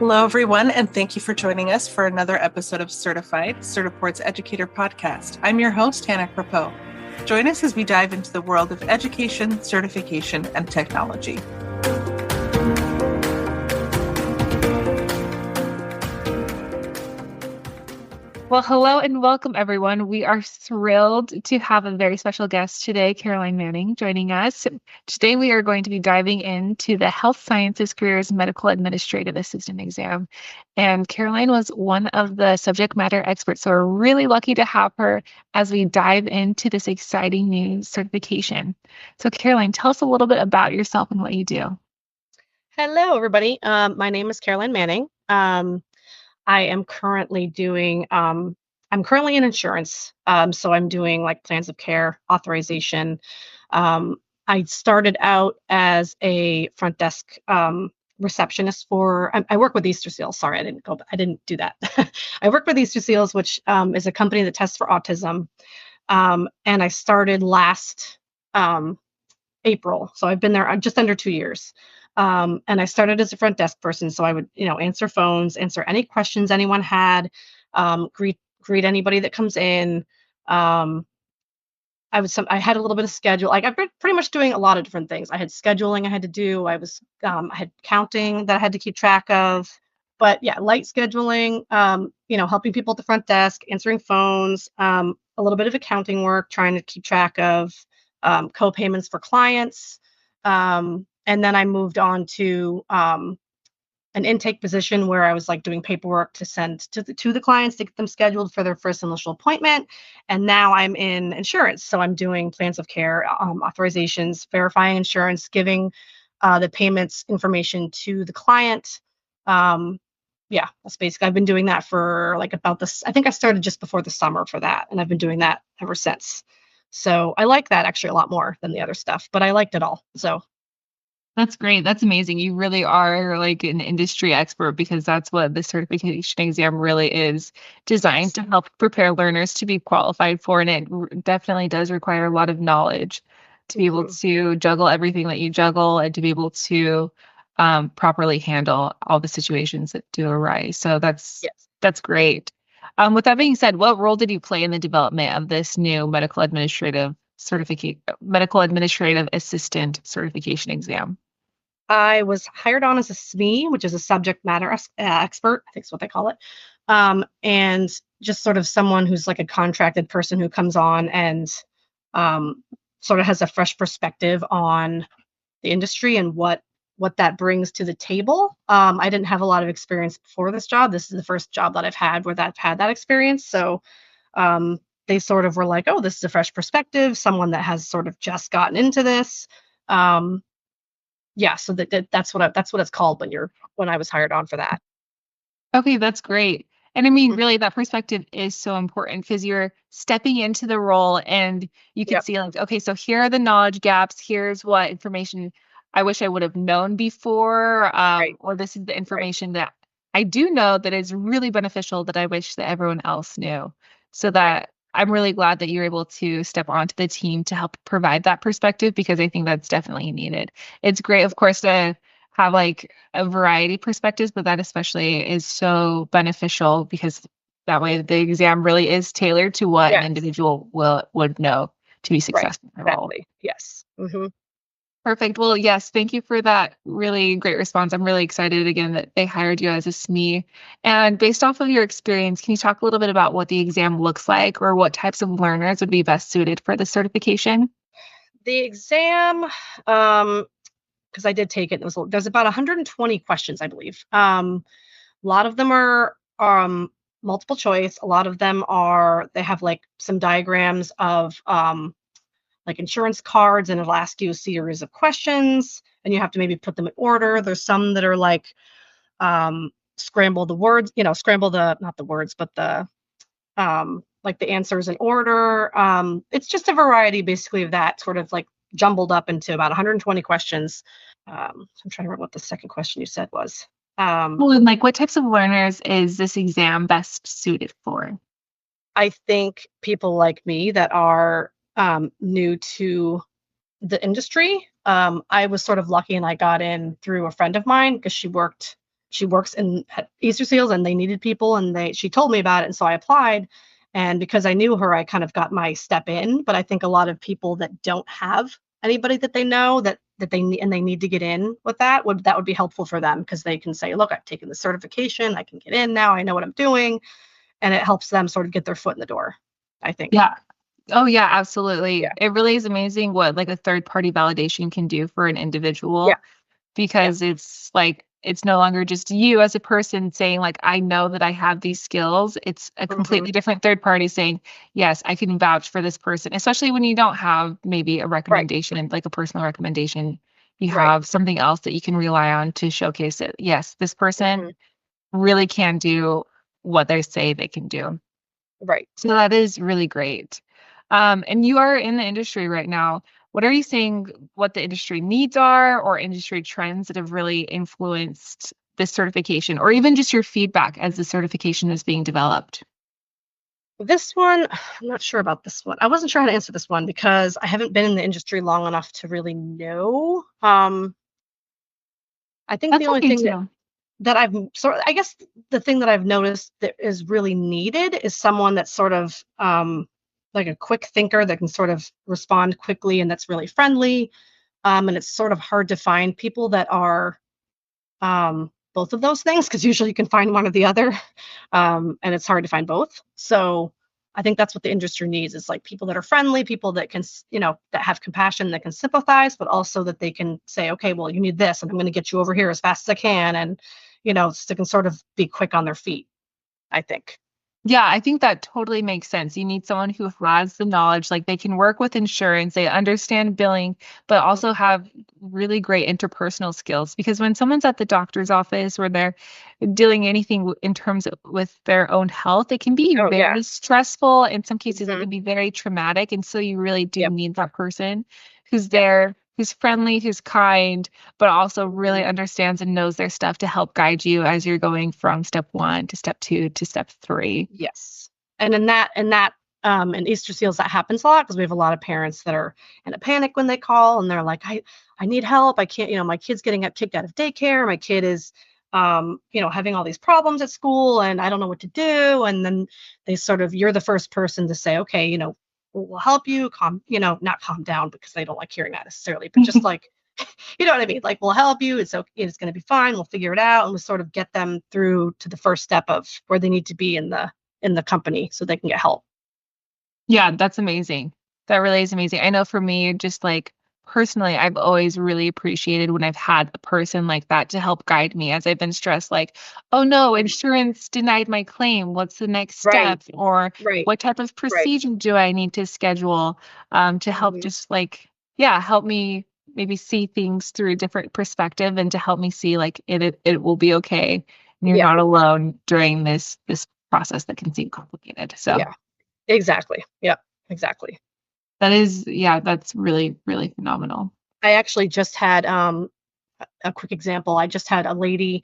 Hello, everyone, and thank you for joining us for another episode of Certified, Certiport's Educator Podcast. I'm your host, Hannah Crapeau. Join us as we dive into the world of education, certification, and technology. Well, hello and welcome, everyone. We are thrilled to have a very special guest today, Caroline Manning, joining us. Today, we are going to be diving into the Health Sciences Careers Medical Administrative Assistant exam. And Caroline was one of the subject matter experts, so we're really lucky to have her as we dive into this exciting new certification. So, Caroline, tell us a little bit about yourself and what you do. Hello, everybody. My name is Caroline Manning. I am currently doing, I'm currently in insurance. So I'm doing like plans of care, authorization. I started out as a front desk receptionist I work with Easter Seals. Sorry, I didn't do that. I work with Easter Seals, which is a company that tests for autism. And I started last April. So I've been there just under 2 years. And I started as a front desk person. So I would, answer phones, answer any questions anyone had, greet anybody that comes in. I had a little bit of schedule. Like I've been pretty much doing a lot of different things. I had scheduling I had to do. I had counting that I had to keep track of. But yeah, light scheduling, helping people at the front desk, answering phones, a little bit of accounting work, trying to keep track of co-payments for clients. And then I moved on to an intake position where I was like doing paperwork to send to the clients to get them scheduled for their first initial appointment. And now I'm in insurance. So I'm doing plans of care, authorizations, verifying insurance, giving the payments information to the client. Yeah, that's basically, I've been doing that for like about this. I think I started just before the summer for that. And I've been doing that ever since. So I like that actually a lot more than the other stuff, but I liked it all. So That's great. That's amazing. You really are like an industry expert because that's what the certification exam really is designed to help prepare learners to be qualified for. And it definitely does require a lot of knowledge to be able to juggle everything that you juggle and to be able to properly handle all the situations that do arise. So that's great. With that being said, what role did you play in the development of this new medical administrative assistant certification exam? I was hired on as a SME, which is a subject matter expert, I think is what they call it. And just sort of someone who's like a contracted person who comes on and sort of has a fresh perspective on the industry and what that brings to the table. I didn't have a lot of experience before this job. This is the first job that I've had where I've had that experience. So they sort of were like, oh, this is a fresh perspective, someone that has sort of just gotten into this. Yeah, so that's what it's called when I was hired on for that. Okay, that's great. And I mean, really, that perspective is so important because you're stepping into the role and you can see like, okay, so here are the knowledge gaps. Here's what information I wish I would have known before, or this is the information that I do know that is really beneficial that I wish that everyone else knew. So that I'm really glad that you're able to step onto the team to help provide that perspective because I think that's definitely needed. It's great, of course, to have like a variety of perspectives, but that especially is so beneficial because that way the exam really is tailored to what an individual would know to be successful in the role. Exactly. Yes. Mm-hmm. Perfect. Well, yes, thank you for that really great response. I'm really excited again that they hired you as a SME. And based off of your experience, can you talk a little bit about what the exam looks like or what types of learners would be best suited for the certification? The exam, because I did take it, there's about 120 questions, I believe. A lot of them are multiple choice. A lot of them they have like some diagrams of like insurance cards, and it'll ask you a series of questions and you have to maybe put them in order. There's some that are like scramble the words, not the words, but the like the answers in order. It's just a variety basically of that sort of like jumbled up into about 120 questions. I'm trying to remember what the second question you said was. Well, and like what types of learners is this exam best suited for? I think people like me that are new to the industry. I was sort of lucky and I got in through a friend of mine because she worked she works at Easter Seals, and they needed people, and she told me about it, and so I applied. And because I knew her, I kind of got my step in. But I think a lot of people that don't have anybody that they know that they need to get in with that would be helpful for them, because they can say, look, I've taken the certification, I can get in now, I know what I'm doing, and it helps them sort of get their foot in the door, I think. Yeah. Oh yeah, absolutely. Yeah. It really is amazing what like a third party validation can do for an individual. Yeah. Because it's like it's no longer just you as a person saying like I know that I have these skills. It's a completely different third party saying, yes, I can vouch for this person, especially when you don't have maybe a recommendation, like a personal recommendation. You have something else that you can rely on to showcase it. Yes, this person really can do what they say they can do. Right. So that is really great. And you are in the industry right now. What are you seeing what the industry needs are, or industry trends that have really influenced this certification, or even just your feedback as the certification is being developed? This one, I'm not sure about this one. I wasn't sure how to answer this one because I haven't been in the industry long enough to really know. I think That's the only okay thing too. that I guess the thing that I've noticed that is really needed is someone that's sort of like a quick thinker that can sort of respond quickly and that's really friendly. And it's sort of hard to find people that are both of those things, because usually you can find one or the other, and it's hard to find both. So I think that's what the industry needs, is like people that are friendly, people that can, that have compassion, that can sympathize, but also that they can say, okay, well, you need this, and I'm going to get you over here as fast as I can, and so they can sort of be quick on their feet, I think. Yeah, I think that totally makes sense. You need someone who has the knowledge, like they can work with insurance, they understand billing, but also have really great interpersonal skills. Because when someone's at the doctor's office or they're doing anything in terms of with their own health, it can be Oh yeah. very stressful. In some cases, it Hmm. can be very traumatic. And so you really do Yep. need that person who's Yep. there, who's friendly, who's kind, but also really Mhm. understands and knows their stuff to help guide you as you're going from step 1 to step 2 to step 3. Yes. And in Easter Seals, that happens a lot because we have a lot of parents that are in a panic when they call, and they're like, I need help. I can't, my kid's getting kicked out of daycare. My kid is, having all these problems at school, and I don't know what to do. And then you're the first person to say, okay, we'll help you not calm down, because they don't like hearing that necessarily, but just like, you know what I mean? Like, we'll help you. It's okay. It's going to be fine. We'll figure it out. And we'll sort of get them through to the first step of where they need to be in the company so they can get help. Yeah, that's amazing. That really is amazing. I know for me, just like personally, I've always really appreciated when I've had a person like that to help guide me as I've been stressed, like, oh no, insurance denied my claim. What's the next Right. step? Or Right. what type of Right. procedure do I need to schedule to help Mhm. just like, yeah, help me maybe see things through a different perspective and to help me see like it will be okay. And you're Yeah. not alone during this process that can seem complicated. So Yeah. Exactly. Yeah. Exactly. that is, yeah, that's really, really phenomenal. I actually just had a quick example. I just had a lady,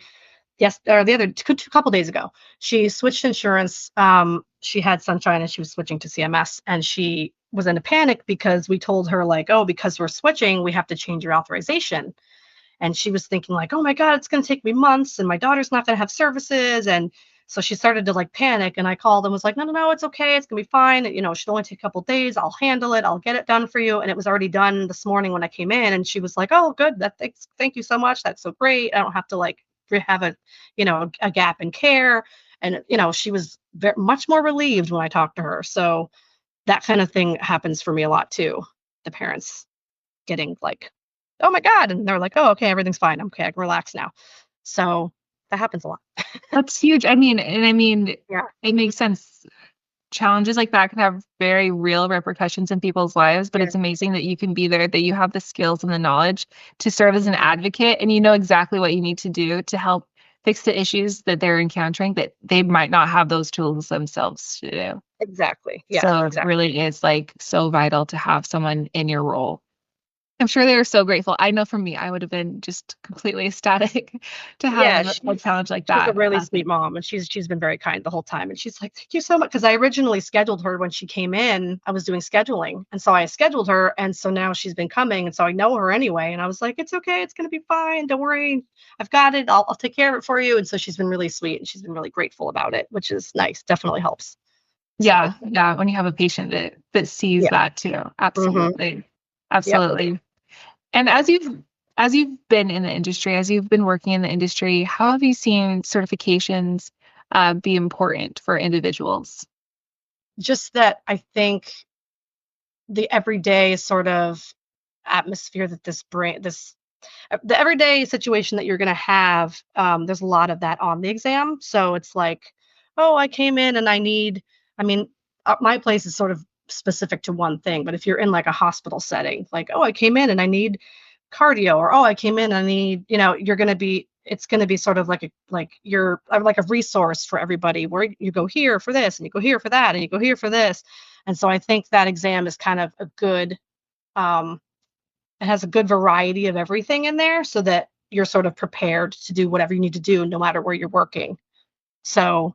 yes, or the other couple days ago. She switched insurance. She had Sunshine and she was switching to CMS, and she was in a panic because we told her, like, oh, because we're switching, we have to change your authorization. And she was thinking, like, oh my God, it's going to take me months and my daughter's not going to have services. And so she started to like panic, and I called and was like, no, no, no, it's okay. It's going to be fine. She'll only take a couple days. I'll handle it. I'll get it done for you. And it was already done this morning when I came in, and she was like, oh, good. Thank you so much. That's so great. I don't have to like have a gap in care. And, she was much more relieved when I talked to her. So that kind of thing happens for me a lot too. The parents getting like, oh my God. And they're like, oh, okay, everything's fine. Okay, I can relax now. So that happens a lot. That's huge. I mean, Yeah. it makes sense. Challenges like that can have very real repercussions in people's lives, but Yeah. it's amazing that you can be there, that you have the skills and the knowledge to serve as an advocate, and you know exactly what you need to do to help fix the issues that they're encountering that they might not have those tools themselves to do. Exactly. Yeah, So it exactly. really is like so vital to have someone in your role. I'm sure they were so grateful. I know for me, I would have been just completely ecstatic to Yeah, have a challenge like she's a that. really sweet mom, and she's been very kind the whole time. And she's like, "Thank you so much," because I originally scheduled her when she came in. I was doing scheduling, and so I scheduled her, and so now she's been coming, and so I know her anyway. And I was like, "It's okay, it's gonna be fine. Don't worry, I've got it. I'll take care of it for you." And so she's been really sweet, and she's been really grateful about it, which is nice. Definitely helps. So Yeah, yeah. When you have a patient that sees yeah, that too, hmm absolutely, yep. absolutely. And as you've been in the industry, as you've been working in the industry, how have you seen certifications be important for individuals? Just that I think the everyday sort of atmosphere that this the everyday situation that you're going to have, there's a lot of that on the exam. So it's like, oh, I came in and I mean, my place is sort of specific to one thing, but if you're in like a hospital setting, like, oh, I came in and I need cardio, or oh, I came in and I need, it's going to be sort of like you're like a resource for everybody, where you go here for this and you go here for that and you go here for this. And so I think that exam is kind of a good, um, it has a good variety of everything in there so that you're sort of prepared to do whatever you need to do no matter where you're working. So,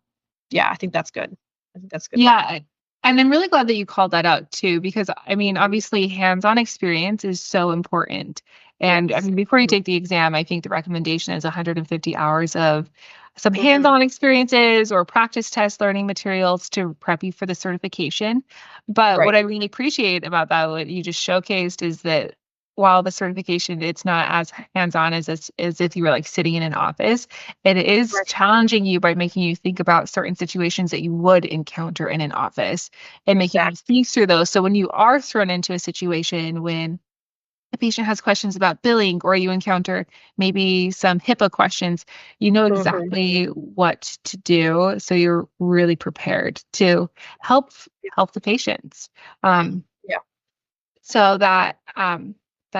yeah, I think that's good. I think that's a good Yeah, thing. and I'm really glad that you called that out too, because I mean, Mhm. obviously, hands-on experience is so important. And I Yes. mean, before you Mhm. take the exam, I think the recommendation is 150 hours of some Mhm. hands-on experiences or practice test learning materials to prep you for the certification. But what Right. I really appreciate about that, what you just showcased, is that while the certification, it's not as hands-on as if you were like sitting in an office. It is Right. challenging you by making you think about certain situations that you would encounter in an office and making you Exactly. think through those. So when you are thrown into a situation when a patient has questions about billing or you encounter maybe some HIPAA questions, you know Mhm. exactly what to do. So you're really prepared to help help the patients. Um, Yeah. so that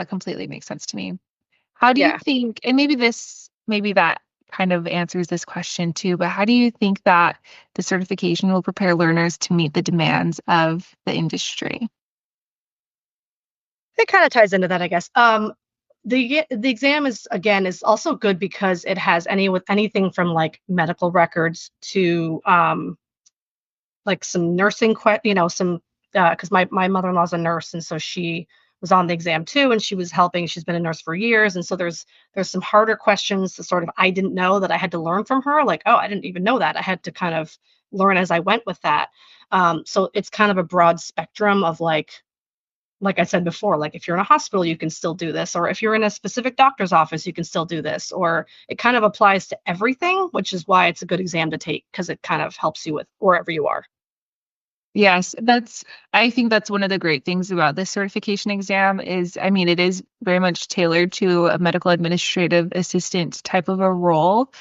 completely makes sense to me. How do you Yeah. think, and maybe that kind of answers this question too, but how do you think that the certification will prepare learners to meet the demands of the industry? It kind of ties into that, I guess. The exam is also good because it has anything from like medical records to like some nursing some, because my mother-in-law's a nurse, and so she was on the exam too, and she was helping. She's been a nurse for years, and so there's some harder questions that sort of I didn't know that I had to learn from her, like, oh, I didn't even know that. I had to kind of learn as I went with that. So it's kind of a broad spectrum of like I said before, like if you're in a hospital, you can still do this, or if you're in a specific doctor's office, you can still do this, or it kind of applies to everything, which is why it's a good exam to take, because it kind of helps you with wherever you are. Yes, I think that's one of the great things about this certification exam is, I mean, it is very much tailored to a medical administrative assistant type of a role.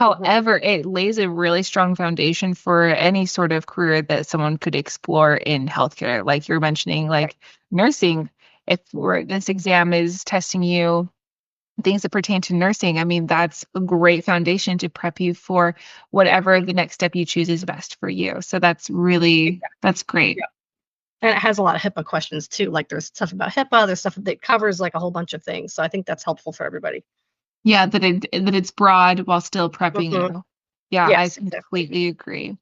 Mhm. However, it lays a really strong foundation for any sort of career that someone could explore in healthcare. Like you're mentioning, Right. like nursing, if this exam is testing you things that pertain to nursing, I mean, that's a great foundation to prep you for whatever the next step you choose is best for you. So that's great. Yeah. And it has a lot of HIPAA questions too. Like there's stuff about HIPAA, there's stuff that covers like a whole bunch of things. So I think that's helpful for everybody. Yeah, that it's broad while still prepping Hmm. you. Yeah, I Yes, exactly. completely agree.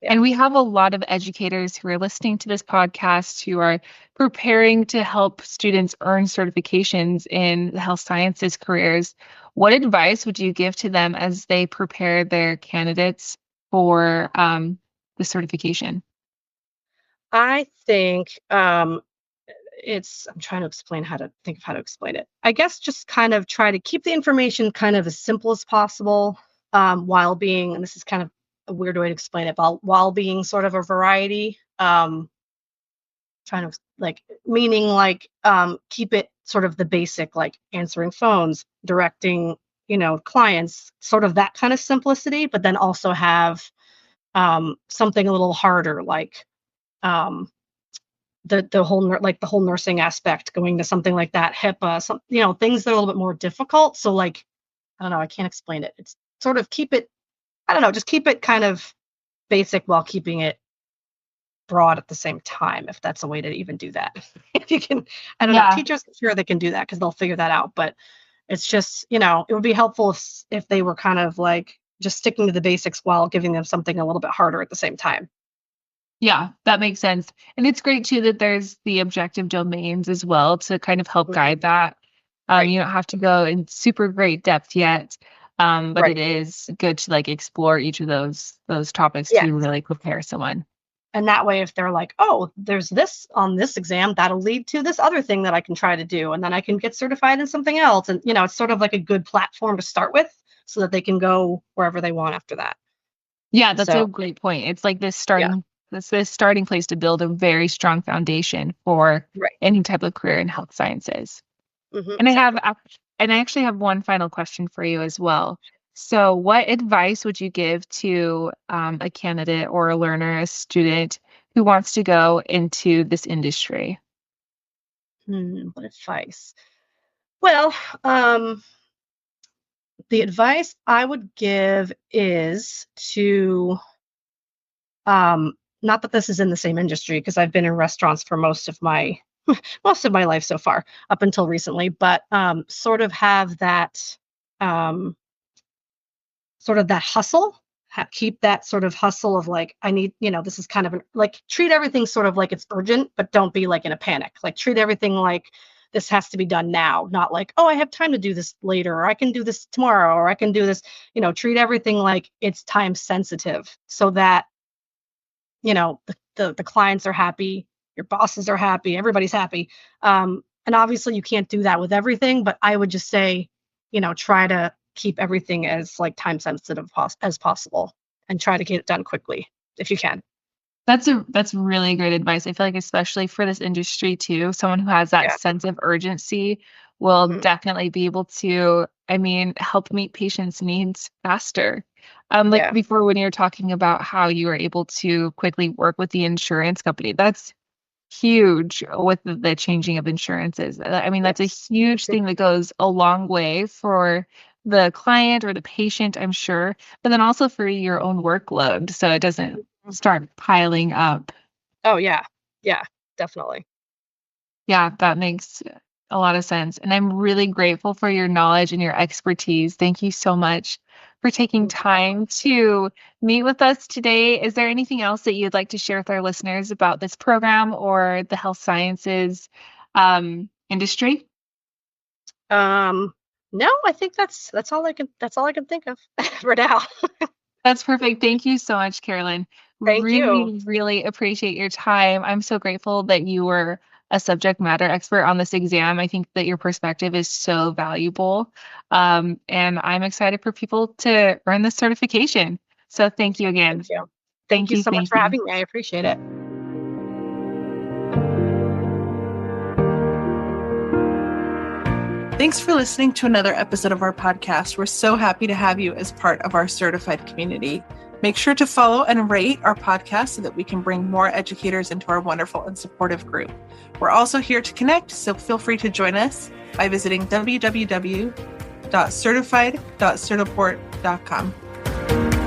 Yeah. And we have a lot of educators who are listening to this podcast who are preparing to help students earn certifications in the health sciences careers. What advice would you give to them as they prepare their candidates for the certification? I think I'm trying to explain how to think of how to explain it. I guess just kind of try to keep the information kind of as simple as possible, while being, and this is kind of a weird way to explain it, but while being sort of a variety. Trying to like meaning like keep it sort of the basic, like answering phones, directing, clients, sort of that kind of simplicity, but then also have something a little harder, like um like the whole nursing aspect, going to something like that, HIPAA, some, things that are a little bit more difficult. So like, I don't know, I can't explain it. It's sort of keep it, I don't know, just keep it kind of basic while keeping it broad at the same time, if that's a way to even do that. If you can, I don't know, Yeah. teachers, sure, they can do that because they'll figure that out. But it's just, it would be helpful if they were kind of like just sticking to the basics while giving them something a little bit harder at the same time. Yeah, that makes sense. And it's great too that there's the objective domains as well to kind of help guide that. Right. You don't have to go in super great depth yet. But Right. it is good to like explore each of those topics Yeah. to really prepare someone. And that way, if they're like, oh, there's this on this exam, that'll lead to this other thing that I can try to do. And then I can get certified in something else. And, it's sort of like a good platform to start with so that they can go wherever they want after that. Yeah, that's a So, great point. It's like yeah. this starting place to build a very strong foundation for Right. any type of career in health sciences. Mm-hmm, And exactly. I actually have one final question for you as well. So, what advice would you give to a candidate or a learner, a student who wants to go into this industry? What advice? Well, the advice I would give is to, not that this is in the same industry because I've been in restaurants for most of my life so far, up until recently, but sort of have that, um, sort of that hustle. Keep that sort of hustle of like, I need, this is kind of like treat everything sort of like it's urgent, but don't be like in a panic. Like treat everything like this has to be done now, not like, oh, I have time to do this later, or I can do this tomorrow, or I can do this, treat everything like it's time sensitive so that, the clients are happy, your bosses are happy, everybody's happy. And obviously you can't do that with everything, but I would just say, try to keep everything as like time sensitive as possible and try to get it done quickly if you can. That's really great advice. I feel like especially for this industry too, someone who has that Yeah. sense of urgency will Mhm. definitely be able to, help meet patients' needs faster. Like Yeah. before when you were talking about how you were able to quickly work with the insurance company, that's huge with the changing of insurances. That's a Yes. huge thing that goes a long way for the client or the patient, I'm sure, but then also for your own workload so it doesn't Mhm. start piling up. Oh yeah. Yeah, definitely. Yeah, that makes a lot of sense. And I'm really grateful for your knowledge and your expertise. Thank you so much for taking time to meet with us today. Is there anything else that you'd like to share with our listeners about this program or the health sciences industry? Um, no, I think that's all I can think of for now. That's perfect. Thank you so much, Carolyn. Thank you. Really, really appreciate your time. I'm so grateful that you were a subject matter expert on this exam. I think that your perspective is so valuable. And I'm excited for people to earn this certification. So thank you again. Thank you. Thank Thank you you. so much Thank for you. having me. I appreciate it. Thanks for listening to another episode of our podcast. We're so happy to have you as part of our certified community. Make sure to follow and rate our podcast so that we can bring more educators into our wonderful and supportive group. We're also here to connect, so feel free to join us by visiting www.certified.certiport.com.